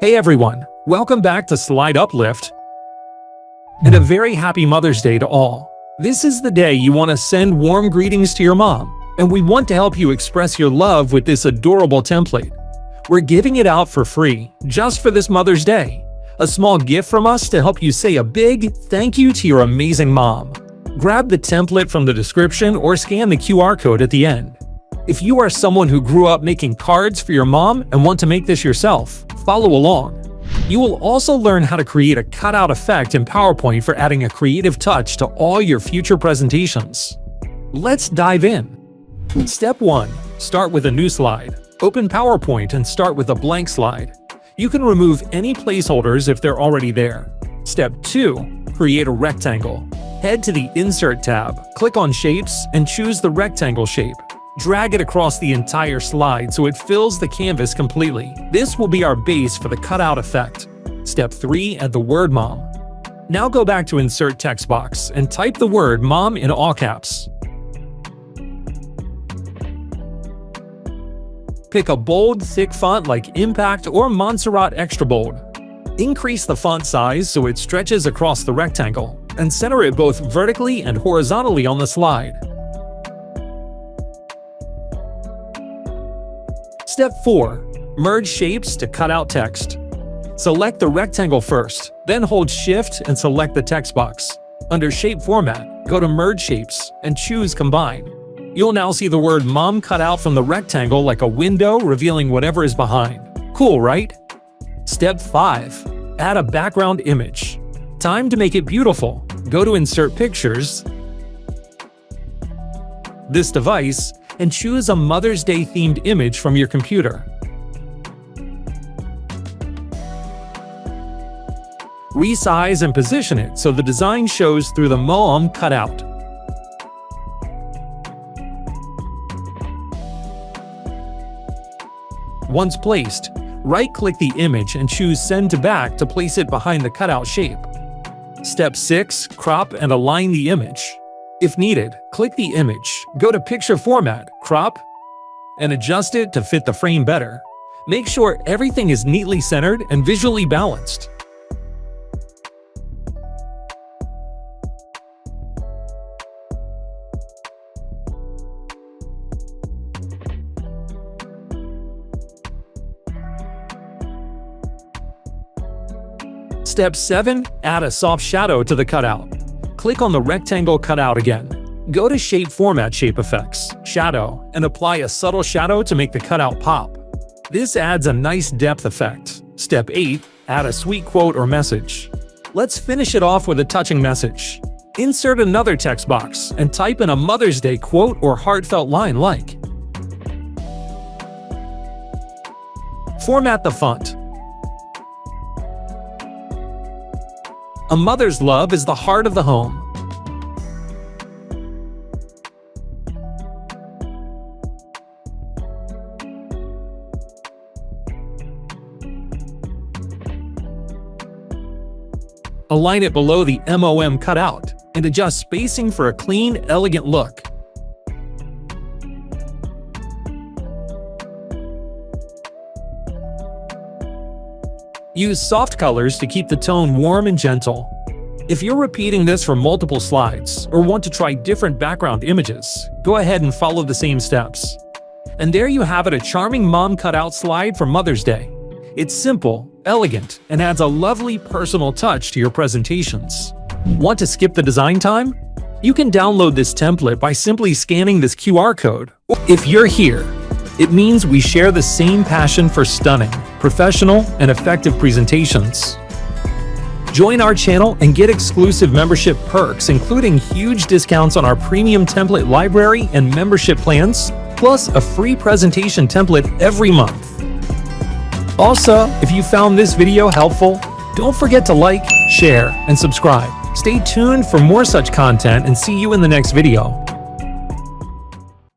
Hey everyone, welcome back to SlideUpLift, and a very happy Mother's Day to all. This is the day you want to send warm greetings to your mom, and we want to help you express your love with this adorable template. We're giving it out for free, just for this Mother's Day. A small gift from us to help you say a big thank you to your amazing mom. Grab the template from the description or scan the QR code at the end. If you are someone who grew up making cards for your mom and want to make this yourself, follow along. You will also learn how to create a cutout effect in PowerPoint for adding a creative touch to all your future presentations. Let's dive in. Step 1. Start with a new slide. Open PowerPoint and start with a blank slide. You can remove any placeholders if they're already there. Step 2. Create a rectangle. Head to the Insert tab, click on Shapes, and choose the rectangle shape. Drag it across the entire slide so it fills the canvas completely. This will be our base for the cutout effect. Step 3. Add the word mom. Now go back to Insert text box and type the word mom in all caps. Pick a bold, thick font like Impact or Montserrat Extra Bold. Increase the font size so it stretches across the rectangle, and center it both vertically and horizontally on the slide. Step 4. Merge shapes to cut out text. Select the rectangle first, then hold Shift and select the text box. Under Shape Format, go to Merge Shapes and choose Combine. You'll now see the word Mom cut out from the rectangle like a window revealing whatever is behind. Cool, right? Step 5. Add a background image. Time to make it beautiful. Go to Insert Pictures, this device, and choose a Mother's Day themed image from your computer. Resize and position it so the design shows through the mom cutout. Once placed, right-click the image and choose Send to Back to place it behind the cutout shape. Step 6. Crop and align the image. If needed, click the image, go to Picture Format, Crop, and adjust it to fit the frame better. Make sure everything is neatly centered and visually balanced. Step 7. Add a soft shadow to the cutout. Click on the rectangle cutout again. Go to Shape Format, Shape Effects, Shadow, and apply a subtle shadow to make the cutout pop. This adds a nice depth effect. Step 8. Add a sweet quote or message. Let's finish it off with a touching message. Insert another text box and type in a Mother's Day quote or heartfelt line like. Format the font. A mother's love is the heart of the home. Align it below the MOM cutout and adjust spacing for a clean, elegant look. Use soft colors to keep the tone warm and gentle. If you're repeating this for multiple slides or want to try different background images, go ahead and follow the same steps. And there you have it, a charming mom cutout slide for Mother's Day. It's simple, elegant, and adds a lovely personal touch to your presentations. Want to skip the design time? You can download this template by simply scanning this QR code. If you're here, it means we share the same passion for stunning, professional, and effective presentations. Join our channel and get exclusive membership perks, including huge discounts on our premium template library and membership plans, plus a free presentation template every month. Also, if you found this video helpful, don't forget to like, share, and subscribe. Stay tuned for more such content and see you in the next video.